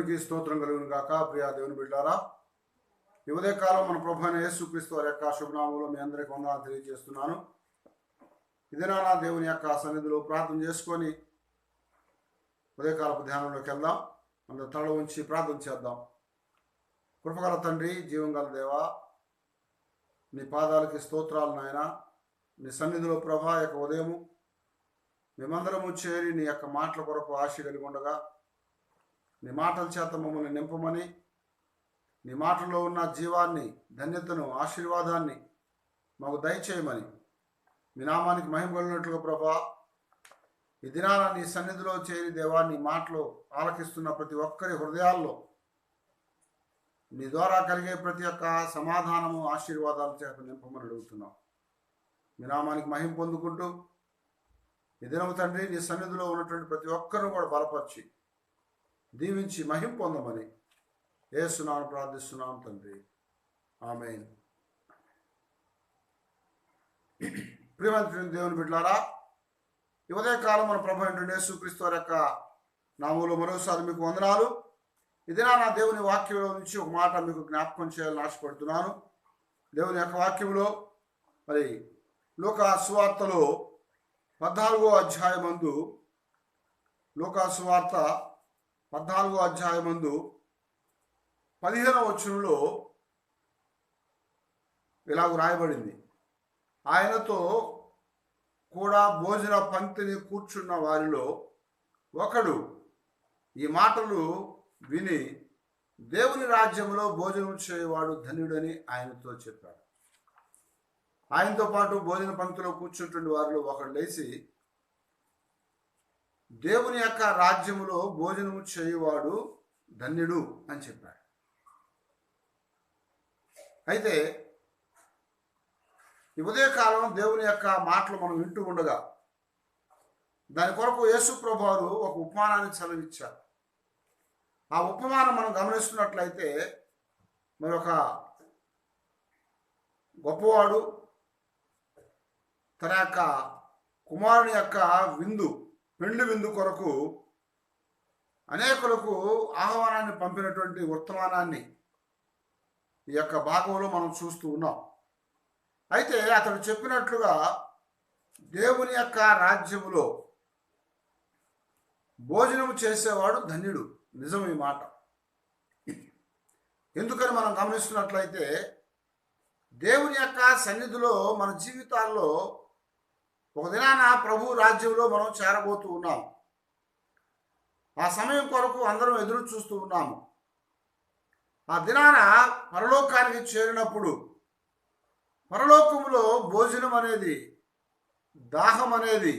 దేవునికి స్తోత్రం కలుగును గాక. ప్రియా దేవుని బిడ్డారా, ఈ ఉదయకాలం మన ప్రభు అయిన యేసుక్రీస్తు వారి యొక్క శుభనామంలో మీ అందరికీ వందనాలు తెలియజేస్తున్నాను. ఇదేనా నా దేవుని యొక్క సన్నిధిలో ప్రార్థన చేసుకొని ఉదయకాలపు ధ్యానంలోకి వెళ్దాం. అందరూ తల ఉంచి ప్రార్థన చేద్దాం. కృపగల తండ్రి, జీవంగల దేవా, నీ పాదాలకి స్తోత్రాలు నాయన. నీ సన్నిధిలో ప్రభా యొక్క ఉదయము మేమందరము చేరి నీ యొక్క మాటల కొరకు ఆశ కలిగి ఉండగా, నీ మాటల చేత మమ్మల్ని నింపమని, నీ మాటల్లో ఉన్న జీవాన్ని, ధన్యతను, ఆశీర్వాదాన్ని మాకు దయచేయమని, మీ నామానికి మహిమ కలిగినట్లుగా ప్రభా ఈ దినాన నీ సన్నిధిలో చేరి దేవా, నీ మాటలు ఆలకిస్తున్న ప్రతి ఒక్కరి హృదయాల్లో నీ ద్వారా కలిగే ప్రతి ఒక్క సమాధానము, ఆశీర్వాదాల చేత నింపమని అడుగుతున్నాం. మీ నామానికి మహిమ పొందుకుంటూ ఈ దినము తండ్రి, నీ సన్నిధిలో ఉన్నటువంటి ప్రతి ఒక్కరిని కూడా బలపరిచి దీవించి మహిమ పొందమని యేసునామమున ప్రార్థిస్తున్నాం తండ్రి, ఆమేన్. ప్రియమైన దేవుని బిడ్డలారా, ఈ ఉదయకాలం మన ప్రభు అయిన యేసుక్రీస్తు వారి యొక్క నామములో మరోసారి మీకు వందనాలు. ఇదినా నా దేవుని వాక్యంలో నుంచి ఒక మాట మీకు జ్ఞాపకం చేయాలని ఆశపడుతున్నాను. దేవుని యొక్క వాక్యంలో మరి లూకా సువార్తలో 14వ అధ్యాయమందు, లూకా సువార్త 14వ అధ్యాయమందు 15వ వచనంలో ఇలాగ రాయబడింది. ఆయనతో కూడా భోజన పంక్తిని కూర్చున్న వారిలో ఒకడు ఈ మాటలు విని దేవుని రాజ్యంలో భోజనం చేయవాడు ధన్యుడని ఆయనతో చెప్పాడు. ఆయనతో పాటు భోజన పంక్తిలో కూర్చుంటున్న వారిలో ఒకడు లేచి దేవుని యొక్క రాజ్యములో భోజనము చేయువాడు ధన్యుడు అని చెప్పాడు. అయితే ఈ ఉదయకాలం దేవుని యొక్క మాటలు మనం వింటూ ఉండగా దాని కొరకు యేసు ప్రభువారు ఒక ఉపమానాన్ని చదివించారు. ఆ ఉపమానం మనం గమనిస్తున్నట్లయితే మరి ఒక గొప్పవాడు తన యొక్క కుమారుని యొక్క పెండ్లి విందు కొరకు అనేకులకు ఆహ్వానాన్ని పంపినటువంటి వర్తమానాన్ని ఈ యొక్క భాగంలో మనం చూస్తూ ఉన్నాం. అయితే అతడు చెప్పినట్లుగా దేవుని యొక్క రాజ్యములో భోజనం చేసేవాడు ధన్యుడు. నిజం ఈ మాట. ఎందుకని మనం గమనిస్తున్నట్లయితే దేవుని యొక్క సన్నిధిలో మన జీవితాల్లో ఒక దినాన ప్రభు రాజ్యంలో మనం చేరబోతూ ఉన్నాం. ఆ సమయం కొరకు అందరం ఎదురు చూస్తూ ఉన్నాము. ఆ దినాన పరలోకానికి చేరినప్పుడు పరలోకములో భోజనం అనేది, దాహం అనేది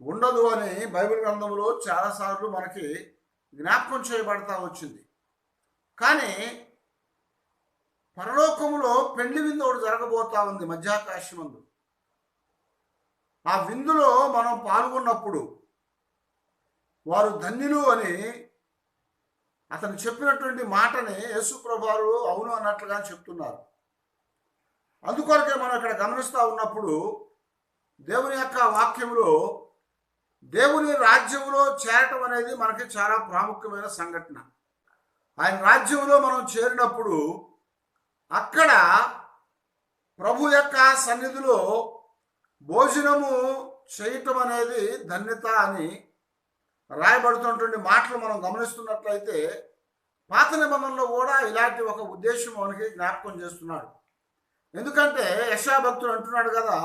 ఉండదు అని బైబిల్ గ్రంథంలో చాలాసార్లు మనకి జ్ఞాపకం చేయబడతా వచ్చింది. కానీ పరలోకములో పెండ్లి విందు ఒకటి జరగబోతా ఉంది మధ్యాకాశమందు. ఆ విందులో మనం పాల్గొన్నప్పుడు వారు ధన్యులు అని అతను చెప్పినటువంటి మాటని యేసు ప్రభువారు అవును అన్నట్లుగా చెప్తున్నారు. అందుకొరకే మనం ఇక్కడ గమనిస్తూ ఉన్నప్పుడు దేవుని యొక్క వాక్యంలో దేవుని రాజ్యంలో చేరటం అనేది మనకి చాలా ప్రాముఖ్యమైన సంఘటన. ఆయన రాజ్యంలో మనం చేరినప్పుడు అక్కడ ప్రభు యొక్క సన్నిధిలో భోజనము చేయటం అనేది ధన్యత అని రాయబడుతున్నటువంటి మాటలు మనం గమనిస్తున్నట్లయితే పాత నిబంధనలో కూడా ఇలాంటి ఒక ఉద్దేశం మనకి జ్ఞాపకం చేస్తున్నాడు. ఎందుకంటే యెషయా భక్తుడు అంటున్నాడు కదా,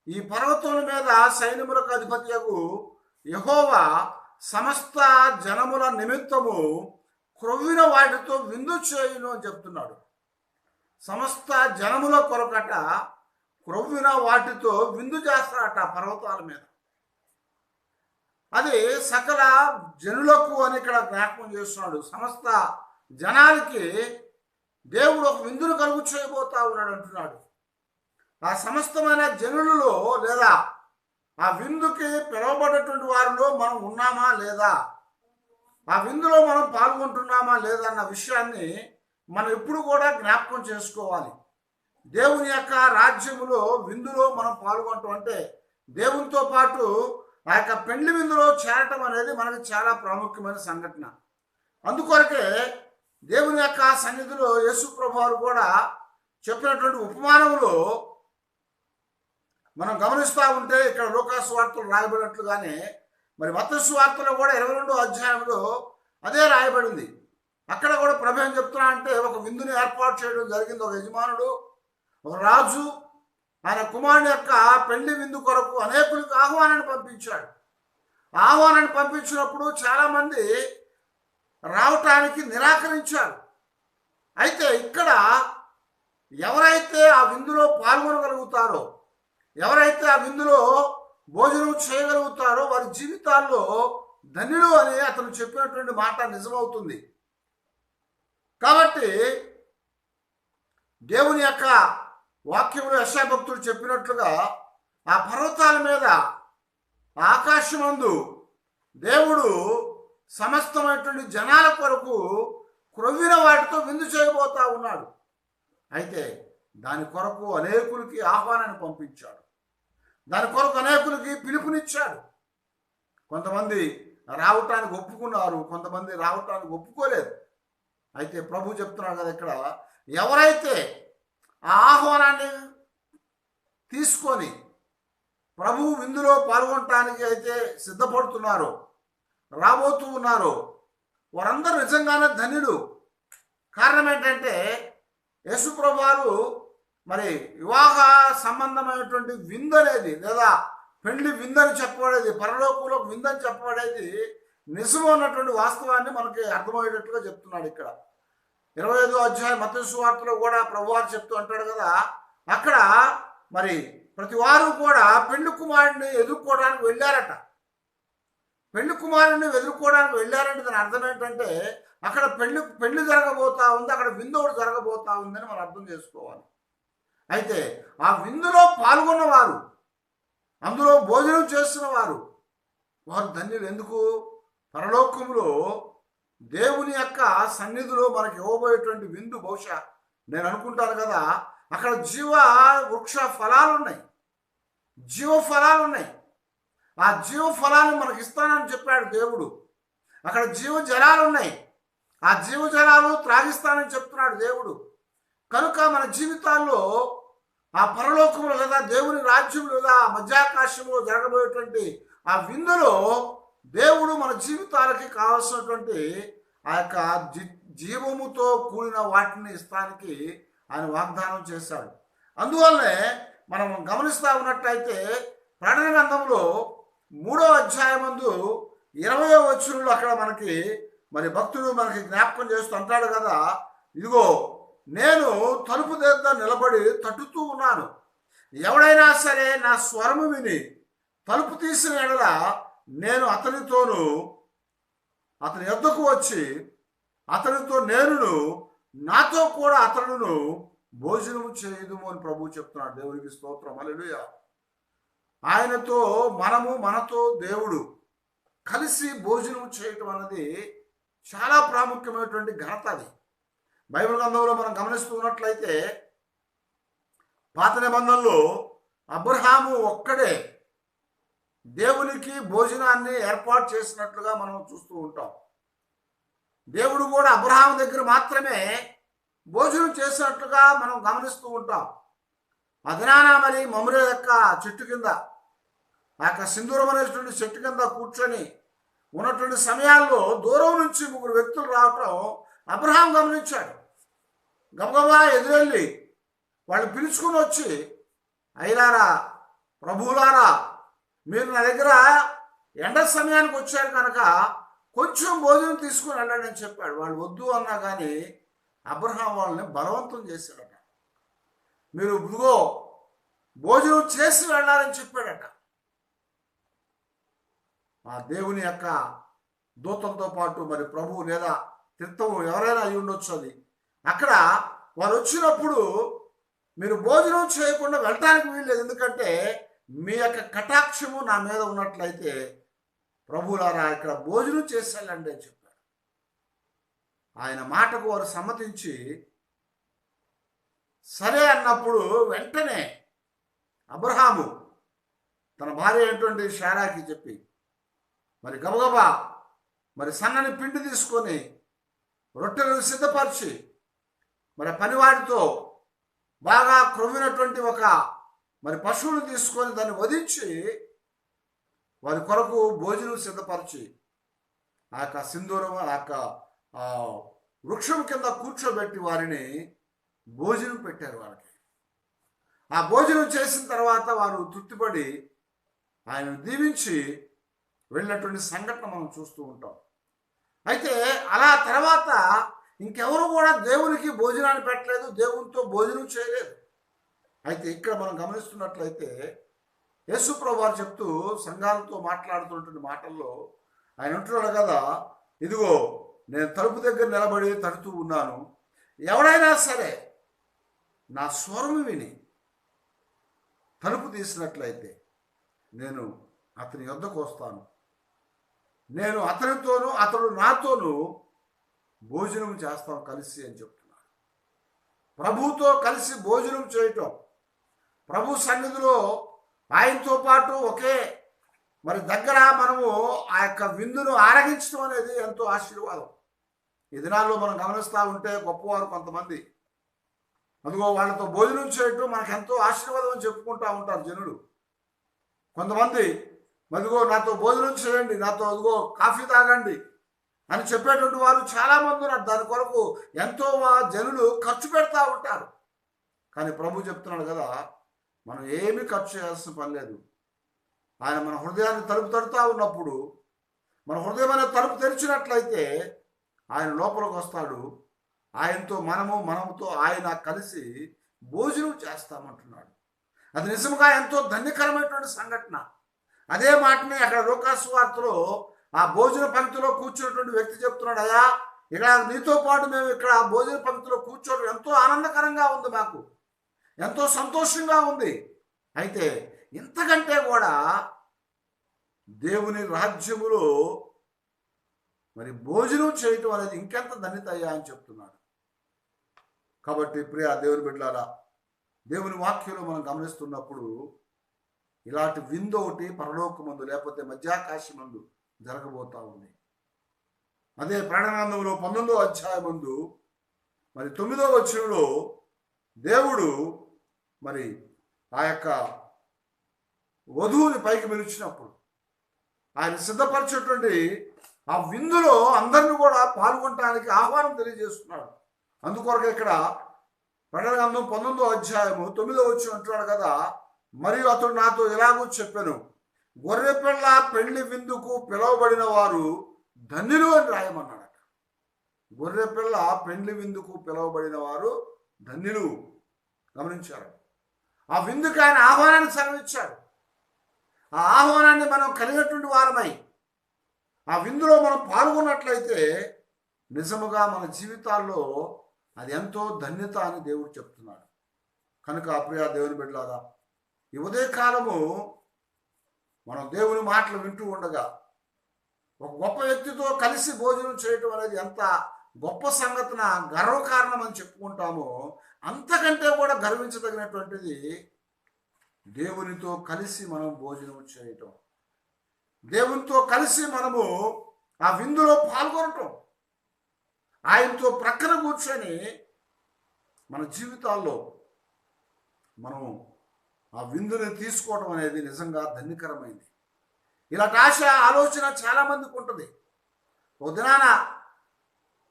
ఈ పర్వతముల మీద సైన్యములకు అధిపతియగు యెహోవా సమస్త జనముల నిమిత్తము క్రొవ్విన వాటితో విందు చేయును అని చెప్తున్నాడు. సమస్త జనముల కొరకట క్రొవ్విన వాటితో విందు చేస్తారట పర్వతాల మీద. అది సకల జనులకు అని ఇక్కడ జ్ఞాపకం చేస్తున్నాడు. సమస్త జనానికి దేవుడు ఒక విందును కలుగు చేయబోతా ఉన్నాడు అంటున్నాడు. ఆ సమస్తమైన జనులలో లేదా ఆ విందుకి పిలువబడినటువంటి వారిలో మనం ఉన్నామా లేదా, ఆ విందులో మనం పాల్గొంటున్నామా లేదా అన్న విషయాన్ని మనం ఎప్పుడు కూడా జ్ఞాపకం చేసుకోవాలి. దేవుని యొక్క రాజ్యములో విందులో మనం పాల్గొనటం అంటే దేవునితో పాటు ఆ యొక్క పెండ్లి విందులో చేరటం అనేది మనకి చాలా ప్రాముఖ్యమైన సంఘటన. అందుకొరకే దేవుని యొక్క సన్నిధిలో యేసు ప్రభువారు కూడా చెప్పినటువంటి ఉపమానంలో మనం గమనిస్తూ ఉంటే ఇక్కడ లూకా సువార్తలు రాయబడినట్లుగానే మరి మత్తయి సువార్తలో కూడా 22వ అధ్యాయంలో అదే రాయబడింది. అక్కడ కూడా ప్రభు ఏం చెప్తున్నా అంటే ఒక విందుని ఏర్పాటు చేయడం జరిగింది. ఒక యజమానుడు, ఒక రాజు ఆయన కుమారుని యొక్క పెళ్లి విందు కొరకు అనేకులకు ఆహ్వానాన్ని పంపించాడు. ఆహ్వానాన్ని పంపించినప్పుడు చాలామంది రావటానికి నిరాకరించారు. అయితే ఇక్కడ ఎవరైతే ఆ విందులో పాల్గొనగలుగుతారో, ఎవరైతే ఆ విందులో భోజనం చేయగలుగుతారో వారి జీవితాల్లో ధన్యులు అని అతను చెప్పినటువంటి మాట నిజమవుతుంది. కాబట్టి దేవుని యొక్క వాక్యంలో యెషయా భక్తుడు చెప్పినట్లుగా ఆ పర్వతాల మీద ఆకాశమందు దేవుడు సమస్తమైనటువంటి జనాల కొరకు క్రొవ్విన వాటితో విందు చేయబోతా ఉన్నాడు. అయితే దాని కొరకు అనేకులకి ఆహ్వానాన్ని పంపించాడు. దాని కొరకు అనేకులకి పిలుపునిచ్చాడు. కొంతమంది రావటానికి ఒప్పుకున్నారు, కొంతమంది రావటానికి ఒప్పుకోలేదు. అయితే ప్రభు చెప్తున్నాడు కదా ఇక్కడ, ఎవరైతే ఆ ఆహ్వానాన్ని తీసుకొని ప్రభు విందులో పాల్గొనటానికి అయితే సిద్ధపడుతున్నారో, రాబోతూ ఉన్నారో వారందరూ నిజంగానే ధన్యులు. కారణం ఏంటంటే యేసు ప్రభువారు మరి వివాహ సంబంధమైనటువంటి విందు అనేది లేదా పెళ్లి విందని చెప్పబడేది, పరలోకంలో విందని చెప్పబడేది నిజము ఉన్నటువంటి వాస్తవాన్ని మనకి అర్థమయ్యేటట్టుగా చెప్తున్నాడు. ఇక్కడ 25వ అధ్యాయం మత్తయి సువార్తలో కూడా ప్రభువారు చెప్తూ అంటాడు కదా, అక్కడ మరి ప్రతి వారు కూడా పెళ్లి కుమారుడిని ఎదుర్కోవడానికి వెళ్ళారట. పెళ్లి కుమారుడిని ఎదుర్కోవడానికి వెళ్ళారంటే దాని అర్థం ఏంటంటే అక్కడ పెళ్లి జరగబోతా ఉంది, అక్కడ విందు ఒకటి జరగబోతా ఉందని మనం అర్థం చేసుకోవాలి. అయితే ఆ విందులో పాల్గొన్నవారు, అందులో భోజనం చేస్తున్న వారు ధన్యులు. ఎందుకు? పరలోకంలో దేవుని యొక్క సన్నిధిలో మనకి ఇవ్వబోయేటువంటి విందు బహుశా నేను అనుకుంటాను కదా, అక్కడ జీవ వృక్ష ఫలాలు ఉన్నాయి, జీవ ఫలాలు ఉన్నాయి. ఆ జీవ ఫలాన్ని మనకి ఇస్తానని చెప్పాడు దేవుడు. అక్కడ జీవ జలాలు ఉన్నాయి, ఆ జీవ జలాలు త్రాగిస్తానని చెప్తున్నాడు దేవుడు. కనుక మన జీవితాల్లో ఆ పరలోకంలో లేదా దేవుని రాజ్యం లేదా మధ్యాకాశంలో జరగబోయేటువంటి ఆ విందులో దేవుడు మన జీవితాలకి కావాల్సినటువంటి ఆ యొక్క జీవముతో కూడిన వాటిని ఇస్తానికి ఆయన వాగ్దానం చేశాడు. అందువల్లనే మనం గమనిస్తూ ఉన్నట్లయితే ప్రకటన గ్రంథంలో 3వ అధ్యాయమందు 20వ వచనంలో అక్కడ మనకి మరి భక్తుడు మనకి జ్ఞాపకం చేస్తూ అంటాడు కదా, ఇదిగో నేను తలుపు దగ్గర నిలబడి తట్టుతూ ఉన్నాను, ఎవడైనా సరే నా స్వరము విని తలుపు తీసిన ఎడల నేను అతనితోనూ అతని యొద్దకు వచ్చి అతనితో నేనును నాతో కూడా అతడును భోజనము చేయుదుము అని ప్రభువు చెప్తున్నాడు. దేవునికి స్తోత్రం, హల్లెలూయా. ఆయనతో మనతో దేవుడు కలిసి భోజనం చేయటం అనేది చాలా ప్రాముఖ్యమైనటువంటి ఘనత. అది బైబిల్ గ్రంథంలో మనం గమనిస్తూ ఉన్నట్లయితే పాత నిబంధనలో అబ్రహాము ఒక్కడే దేవునికి భోజనాన్ని ఏర్పాటు చేసినట్లుగా మనం చూస్తూ ఉంటాం. దేవుడు కూడా అబ్రహాము దగ్గర మాత్రమే భోజనం చేసినట్లుగా మనం గమనిస్తూ ఉంటాం. అదనాన మరి మమ్రే యొక్క చెట్టు కింద, ఆ యొక్క సింధూరం అనేటువంటి చెట్టు కింద కూర్చొని ఉన్నటువంటి సమయాల్లో దూరం నుంచి 3 వ్యక్తులు రావటం అబ్రహాం గమనించాడు. గబగబా ఎదురెళ్ళి వాళ్ళు పిలుచుకుని వచ్చి, అయ్యలారా, ప్రభువులారా, మీరు నా దగ్గర ఎండ సమయానికి వచ్చారు కనుక కొంచెం భోజనం తీసుకుని వెళ్ళండి అని చెప్పాడు. వాళ్ళు వద్దు అన్నా కానీ అబ్రహాం వాళ్ళని బలవంతం చేశాడట. మీరు ఇదిగో భోజనం చేసి వెళ్ళాలని చెప్పాడట. ఆ దేవుని యొక్క దూతలతో పాటు మరి ప్రభువు లేదా తీర్థము ఎవరైనా అయి ఉండొచ్చు. అది అక్కడ వారు వచ్చినప్పుడు మీరు భోజనం చేయకుండా వెళ్ళటానికి వీల్లేదు, ఎందుకంటే మీ యొక్క కటాక్షము నా మీద ఉన్నట్లయితే ప్రభువులారా ఇక్కడ భోజనం చేసి వెళ్ళండి అని చెప్పాడు. ఆయన మాటకు వారు సమ్మతించి సరే అన్నప్పుడు వెంటనే అబ్రహాము తన భార్య అయినటువంటి శారాకి చెప్పి మరి గబగబా మరి సన్నని పిండి తీసుకొని రొట్టెలను సిద్ధపరిచి మరి పనివాడితో బాగా క్రొవ్వినటువంటి ఒక మరి పశువును తీసుకొని దాన్ని వధించి వారి కొరకు భోజనం సిద్ధపరిచి ఆ యొక్క సింధూరం ఆ యొక్క వృక్షం కింద కూర్చోబెట్టి వారిని భోజనం పెట్టారు. వాళ్ళకి ఆ భోజనం చేసిన తర్వాత వారు తృప్తిపడి ఆయనను దీవించి వెళ్ళినటువంటి సంఘటన మనం చూస్తూ ఉంటాం. అయితే అలా తర్వాత ఇంకెవరు కూడా దేవునికి భోజనాన్ని పెట్టలేదు, దేవునితో భోజనం చేయలేదు. అయితే ఇక్కడ మనం గమనిస్తున్నట్లయితే యేసు ప్రభువు వారు చెప్తూ సంఘాలతో మాట్లాడుతున్నటువంటి మాటల్లో ఆయన అంటున్నాడు కదా, ఇదిగో నేను తలుపు దగ్గర నిలబడి తడుతూ ఉన్నాను, ఎవడైనా సరే నా స్వరం విని తలుపు తీసినట్లయితే నేను అతని యొద్దకు వస్తాను, నేను అతనితోనూ అతడు నాతోనూ భోజనం చేస్తాం కలిసి అని చెప్తున్నాడు. ప్రభువుతో కలిసి భోజనం చేయటం, ప్రభు సన్నిధిలో ఆయనతో పాటు ఒకే మరి దగ్గర మనము ఆ యొక్క విందును ఆరగించడం అనేది ఎంతో ఆశీర్వాదం. ఈ దినాల్లో మనం గమనిస్తూ ఉంటే గొప్పవారు కొంతమంది అదిగో వాళ్ళతో భోజనం చేయటం మనకు ఎంతో ఆశీర్వాదం అని చెప్పుకుంటూ ఉంటారు జనులు. కొంతమంది అదిగో నాతో భోజనం చేయండి, నాతో అదిగో కాఫీ తాగండి అని చెప్పేటువంటి వారు చాలామంది ఉన్నారు. దాని కొరకు ఎంతో జనులు ఖర్చు పెడతా ఉంటారు. కానీ ప్రభు చెప్తున్నాడు కదా, మనం ఏమీ ఖర్చు చేయాల్సిన పని లేదు. ఆయన మన హృదయాన్ని తలుపు తడుతూ ఉన్నప్పుడు మన హృదయం అనే తలుపు తెరిచినట్లయితే ఆయన లోపలికి వస్తాడు. ఆయనతో మనముతో ఆయన కలిసి భోజనం చేస్తామంటున్నాడు. అది నిజంగా ఎంతో ధన్యకరమైనటువంటి సంఘటన. అదే మాటని అక్కడ లూకాసు వార్తలో ఆ భోజన పంక్తిలో కూర్చున్నటువంటి వ్యక్తి చెప్తున్నాడు, అయ్యా ఇక్కడ నీతో పాటు మేము ఇక్కడ భోజన పంక్తిలో కూర్చోవడం ఎంతో ఆనందకరంగా ఉంది, మాకు ఎంతో సంతోషంగా ఉంది. అయితే ఇంతకంటే కూడా దేవుని రాజ్యములో మరి భోజనం చేయటం అనేది ఇంకెంత ధన్యత అయ్యా అని చెప్తున్నాడు. కాబట్టి ప్రియ దేవుని బిడ్డలారా, దేవుని వాక్యంలో మనం గమనిస్తున్నప్పుడు ఇలాంటి విందు ఒకటి పరలోకమందు లేకపోతే మధ్యాకాశమందు జరగబోతా ఉంది. అదే ప్రకటనగ్రంథంలో 19వ అధ్యాయమందు మరి 9వ వచనంలో దేవుడు మరి ఆ యొక్క వధువుని పైకి పిలిచినప్పుడు ఆయన సిద్ధపరిచేటువంటి ఆ విందులో అందరిని కూడా పాల్గొనడానికి ఆహ్వానం తెలియజేస్తున్నాడు. అందుకొరకు ఇక్కడ ప్రకటనగ్రంథం 19వ అధ్యాయము 9వ వచనం అంటున్నాడు కదా, మరియు అతడు నాతో ఎలాగో చెప్పాను, గొర్రెపిల్ల పెళ్లి విందుకు పిలువబడిన వారు ధన్యులు అని రాయమన్నాడట. గొర్రెపిల్ల పెళ్లి విందుకు పిలువబడిన వారు ధన్యులు. గమనించారు, ఆ విందుకు ఆయన ఆహ్వానాన్ని సెలవిచ్చాడు. ఆ ఆహ్వానాన్ని మనం కలిగినటువంటి వారమై ఆ విందులో మనం పాల్గొన్నట్లయితే నిజముగా మన జీవితాల్లో అది ఎంతో ధన్యత అని దేవుడు చెప్తున్నాడు. కనుక ప్రియ దేవుని బిడ్డలారా, ఈ ఉదయకాలము మనం దేవుని మాటలు వింటూ ఉండగా ఒక గొప్ప వ్యక్తితో కలిసి భోజనం చేయటం అనేది ఎంత గొప్ప సంగతిన గర్వకారణం అని చెప్పుకుంటామో, అంతకంటే కూడా గర్వించదగినటువంటిది దేవునితో కలిసి మనం భోజనం చేయటం, దేవునితో కలిసి మనము ఆ విందులో పాల్గొనటం, ఆయనతో ప్రక్కన కూర్చొని మన జీవితాల్లో మనం ఆ విందుని తీసుకోవడం అనేది నిజంగా ధన్యకరమైంది. ఇలాంటి ఆశ ఆలోచన చాలామందికి ఉంటుంది. ఓ దినాన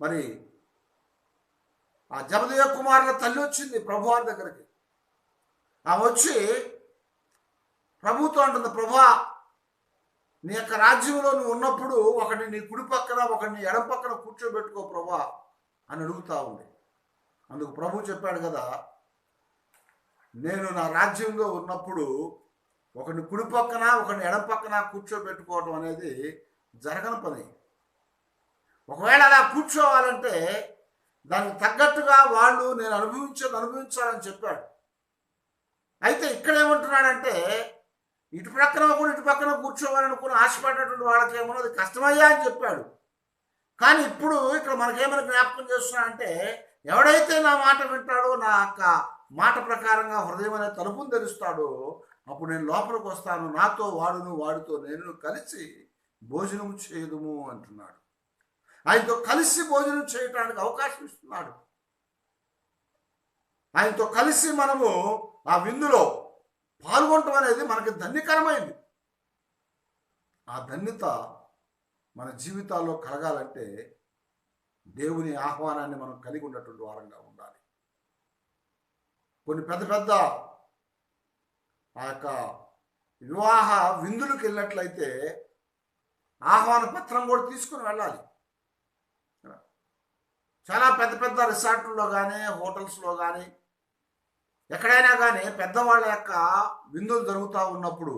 మరి ఆ జబదేయ కుమారుల తల్లి వచ్చింది ప్రభువారి దగ్గరికి. ఆమె వచ్చి ప్రభుతో అంటుంది, ప్రభువా నీ యొక్క రాజ్యంలో నువ్వు ఉన్నప్పుడు ఒకటి నీ కుడి పక్కన ఒకటి నీ ఎడం పక్కన కూర్చోబెట్టుకో ప్రభువా అని అడుగుతా ఉంది. అందుకు ప్రభు చెప్పాడు కదా, నేను నా రాజ్యంలో ఉన్నప్పుడు ఒకరిని కుడి పక్కన ఒకరిని ఎడం పక్కన కూర్చోబెట్టుకోవడం అనేది జరగని పని. ఒకవేళ అలా కూర్చోవాలంటే దానికి తగ్గట్టుగా వాళ్ళు నేను అనుభవించాలని చెప్పాడు. అయితే ఇక్కడ ఏమంటున్నాడంటే ఇటు ప్రక్కన ఒకరు ఇటు పక్కన కూర్చోవాలనుకుని ఆశపడేటువంటి వాళ్ళకి ఏమన్నది కష్టమయ్యా అని చెప్పాడు. కానీ ఇప్పుడు ఇక్కడ మనకేమైనా జ్ఞాపకం చేస్తున్నాడంటే, ఎవడైతే నా మాట వింటాడో, నా యొక్క మాట ప్రకారంగా హృదయం అనే తలుపును తెరుస్తాడో, అప్పుడు నేను లోపలికి వస్తాను, నాతో వాడుతో నేను కలిసి భోజనం చేయదుము అంటున్నాడు. ఆయనతో కలిసి భోజనం చేయటానికి అవకాశం ఇస్తున్నాడు. ఆయనతో కలిసి మనము ఆ విందులో పాల్గొనటం అనేది మనకి ధన్యకరమైంది. ఆ ధన్యత మన జీవితాల్లో కలగాలంటే దేవుని ఆహ్వానాన్ని మనం కలిగి ఉన్నటువంటి వారంగా ఉండాలి. కొన్ని పెద్ద పెద్ద ఆ యొక్క వివాహ విందులకు వెళ్ళినట్లయితే ఆహ్వాన పత్రం కూడా తీసుకుని వెళ్ళాలి. చాలా పెద్ద పెద్ద రిసార్ట్లలో కానీ హోటల్స్లో కానీ ఎక్కడైనా కానీ పెద్దవాళ్ళ యొక్క విందులు జరుగుతూ ఉన్నప్పుడు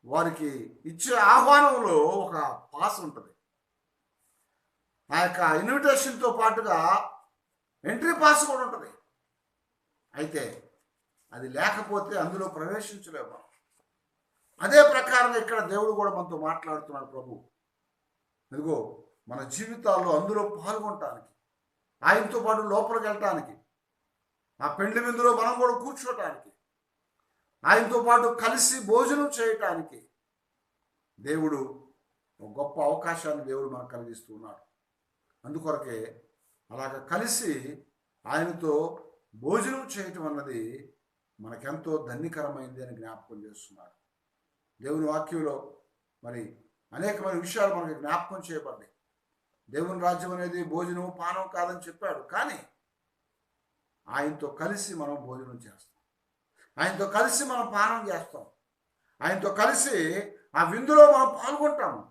వారికి ఇచ్చే ఆహ్వానంలో ఒక పాస్ ఉంటుంది. ఆ యొక్క ఇన్విటేషన్తో పాటుగా ఎంట్రీ పాస్ కూడా ఉంటుంది. అయితే అది లేకపోతే అందులో ప్రవేశించలేము. అదే ప్రకారంగా ఇక్కడ దేవుడు కూడా మనతో మాట్లాడుతున్నాడు. ప్రభు ఇదిగో మన జీవితాల్లో అందులో పాల్గొనటానికి, ఆయనతో పాటు లోపలికి వెళ్ళటానికి, ఆ పెండ్లి విందులో మనం కూడా కూర్చోటానికి, ఆయనతో పాటు కలిసి భోజనం చేయటానికి దేవుడు ఒక గొప్ప అవకాశాన్ని దేవుడు మనకు కలిగిస్తూ ఉన్నాడు. అందుకొరకే అలాగ కలిసి ఆయనతో భోజనం చేయటం అన్నది మనకెంతో ధన్యకరమైంది అని జ్ఞాపకం చేస్తున్నాడు. దేవుని వాక్యంలో మరి అనేకమైన విషయాలు మనకి జ్ఞాపకం చేయబడ్డాయి. దేవుని రాజ్యం అనేది భోజనం పానం కాదని చెప్పాడు. కానీ ఆయనతో కలిసి మనం భోజనం చేస్తాం, ఆయనతో కలిసి మనం పానం చేస్తాం, ఆయనతో కలిసి ఆ విందులో మనం పాల్గొంటాము.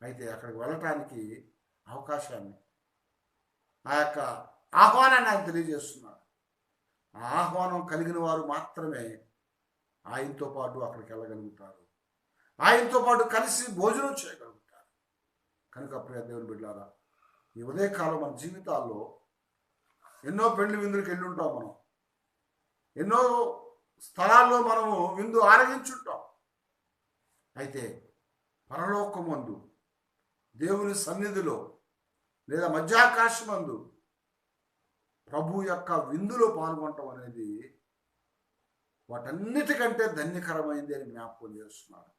అయితే అక్కడికి వెళ్ళటానికి అవకాశాన్ని, ఆ యొక్క ఆహ్వానాన్ని ఆయన తెలియజేస్తున్నాడు. ఆ ఆహ్వానం కలిగిన వారు మాత్రమే ఆయనతో పాటు అక్కడికి వెళ్ళగలుగుతారు, ఆయనతో పాటు కలిసి భోజనం చేయగలుగుతారు. కనుక ప్రియ దేవుని బిడ్డలారా, ఈ ఉదయకాలం మన జీవితాల్లో ఎన్నో పెళ్లి విందులకు వెళ్ళి ఉంటాం. మనం ఎన్నో స్థలాల్లో మనము విందు ఆరగించుంటాం. అయితే పరలోకమందు దేవుని సన్నిధిలో లేదా మధ్యాకాశమందు ప్రభు యొక్క విందులో పాల్గొనటం అనేది వాటన్నిటికంటే ధన్యకరమైంది అని జ్ఞాపకం చేస్తున్నాడు.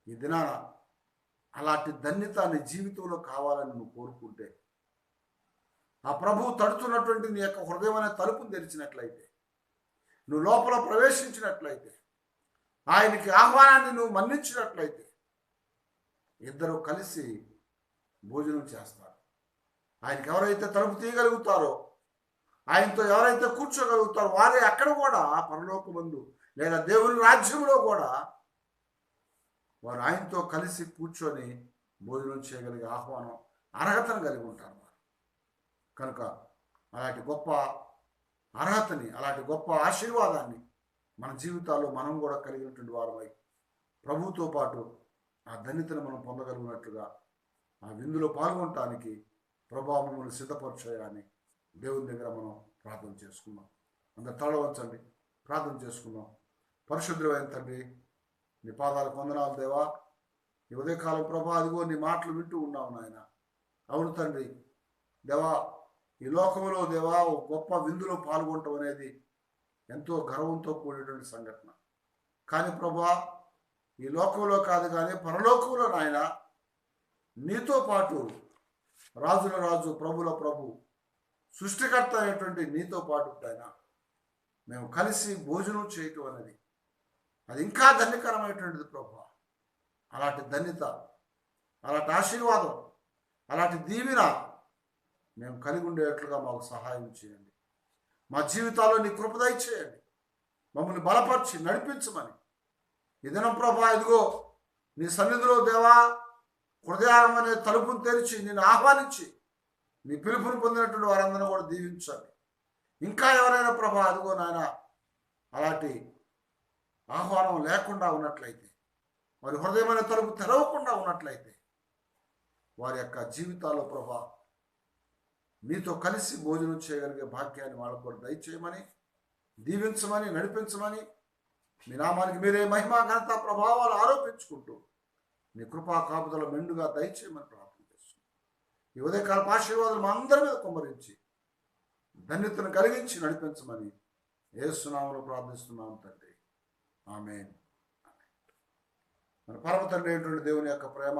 ఈ దినాన అలాంటి ధన్యత నీ జీవితంలో కావాలని నువ్వు కోరుకుంటే, ఆ ప్రభువు తడుతున్నటువంటి నీ యొక్క హృదయం అనే తలుపును తెరిచినట్లయితే, నువ్వు లోపల ప్రవేశించినట్లయితే, ఆయనకి ఆహ్వానాన్ని నువ్వు మన్నించినట్లయితే, ఇద్దరు కలిసి భోజనం చేస్తారు. ఆయనకి ఎవరైతే తలుపు తీయగలుగుతారో, ఆయనతో ఎవరైతే కూర్చోగలుగుతారో వారే అక్కడ కూడా పరలోకమందు లేదా దేవుని రాజ్యంలో కూడా వారు ఆయనతో కలిసి కూర్చొని భోజనం చేయగలిగే ఆహ్వానం, అర్హతను కలిగి ఉంటారు వారు. కనుక అలాంటి గొప్ప అర్హతని, అలాంటి గొప్ప ఆశీర్వాదాన్ని మన జీవితాల్లో మనం కూడా కలిగినటువంటి వారమై ప్రభువుతో పాటు ఆ ధన్యతను మనం పొందగలిగినట్లుగా ఆ విందులో పాల్గొనటానికి ప్రభావం మమ్మల్ని సిద్ధపరచాయని దేవుని దగ్గర మనం ప్రార్థన చేసుకుందాం. అందరు తల వంచండి, ప్రార్థన చేసుకుందాం. పరిశుద్ధుడైన తండ్రి, నీ పాదాలకు వందనాలు దేవా. ఈ ఉదయకాలం ప్రభా, అదిగో నీ మాటలు వింటూ ఉన్నావు నాయన. అవును తండ్రి దేవా, ఈ లోకంలో దేవా ఒక గొప్ప విందులో పాల్గొనటం అనేది ఎంతో గర్వంతో కూడినటువంటి సంఘటన. కానీ ప్రభా, ఈ లోకంలో కాదు కానీ పరలోకంలో నాయన నీతో పాటు రాజుల రాజు, ప్రభుల ప్రభు, సృష్టికర్త అయినటువంటి నీతో పాటు ఆయన మేము కలిసి భోజనం చేయటం అనేది అది ఇంకా ధన్యకరమైనటువంటిది ప్రభు. అలాంటి ధన్యత, అలాంటి ఆశీర్వాదం, అలాంటి దీవెన మేము కలిగి ఉండేట్లుగా మాకు సహాయం చేయండి. మా జీవితాల్లో నీ కృప దయచేయండి. మమ్మల్ని బలపరిచి నడిపించమని ఈ దినం ప్రభా, ఇదిగో నీ సన్నిధిలో దేవా హృదయం అనే తలుపును తెరిచి నేను ఆహ్వానించి నీ పిలుపును పొందినటువంటి వారందరూ కూడా దీవించండి. ఇంకా ఎవరైనా ప్రభా అదిగో నాయన అలాంటి ఆహ్వానం లేకుండా ఉన్నట్లయితే, వారి హృదయమైన తలుపు తెరవకుండా ఉన్నట్లయితే, వారి యొక్క జీవితాల్లో ప్రభా నీతో కలిసి భోజనం చేయగలిగే భాగ్యాన్ని వాళ్ళకు కూడా దయచేయమని, దీవించమని, నడిపించమని, మీ నామానికి మీరే మహిమ ఘనత ప్రభావాలు ఆరోపించుకుంటూ నీ కృపా కాపుదల మెండుగా దయచేయమని ప్రార్థన చేస్తున్నాం. ఈ ఉదయకాల ఆశీర్వాదాలు మా అందరి మీద కుమ్మరించి ధన్యతను కలిగించి నడిపించమని యేసు నామములో ప్రార్థిస్తున్నాం తండ్రి. ఆమేన్. మన పరమ తండ్రి అయినటువంటి దేవుని యొక్క ప్రేమ,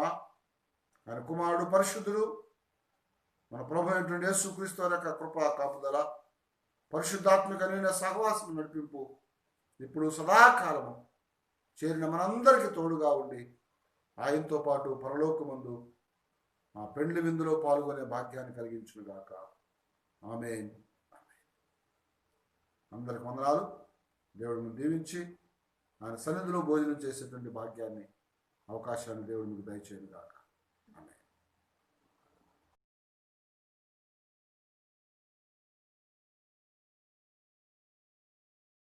ఆయన కుమారుడు పరిశుద్ధుడు మన ప్రభు అయినటువంటి యేసుక్రీస్తు వారి యొక్క కృపా కాపుదల, పరిశుద్ధాత్మిక అన్యోన్య సహవాసం నడిపింపు ఇప్పుడు సదాకాలము చేరిన మనందరికీ తోడుగా ఉండి ఆయనతో పాటు పరలోకమందు ఆ పెండ్లి విందులో పాల్గొనే భాగ్యాన్ని కలిగించునుగాక. ఆమేన్. అందరికి వందనాలు. దేవుడిని దీవించి ఆయన సన్నిధిలో భోజనం చేసేటువంటి భాగ్యాన్ని, అవకాశాన్ని దేవుడు మీకు దయచేయనుగాక.